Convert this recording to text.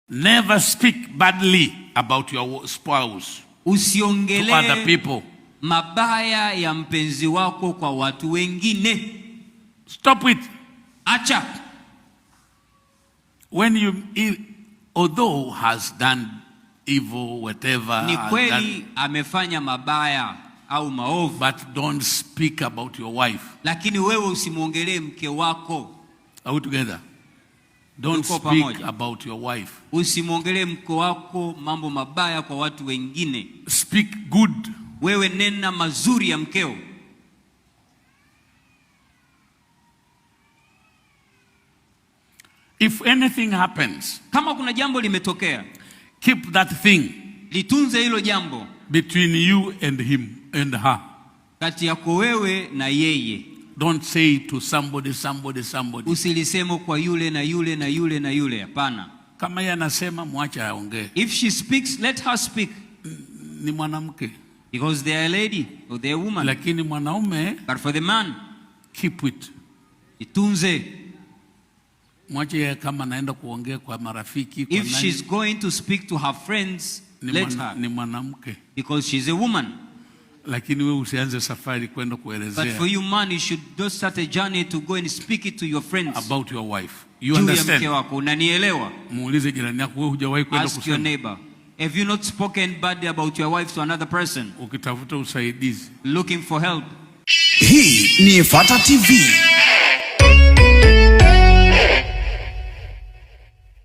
Never speak badly about your spouse to other people. Mabaya ya mpenzi wako kwa watu wengine. Stop it. Acha. When although has done evil, whatever, ni kweli amefanya mabaya au maovu, but don't speak about your wife. Lakini wewe usimuongelee mke wako. Are we together? Don't speak about your wife. Usimuongelee mke wako mambo mabaya kwa watu wengine. Speak good. Wewe nena mazuri ya mkeo. If anything happens, kama kuna jambo limetokea, keep that thing. Litunze hilo jambo. Between you and him and her. Kati yako wewe na yeye. Don't say to somebody. Usilisemo kwa yule na yule na yule na yule, hapana. Kama yeye anasema mwache aongee. If she speaks, let her speak. Ni mwanamke. Because they are a lady or they are a woman. Lakini mwanaume, but for the man, keep it. Itunze. Mwache kama naenda kuongea kwa marafiki kwa if she's going to speak to her friends, let her. Ni mwanamke. Because she's a woman. Lakini wewe usianze safari kwenda kuelezea. But for you man, you should not start a journey to go and speak it to your friends. About your wife. You understand? Mke wako, unanielewa? Muulize jirani yako, wewe hujawahi kwenda kusema. Ask your neighbor, have you not spoken badly about your wife to another person? Ukitafuta usaidizi. Looking for help. Hii ni Fata TV.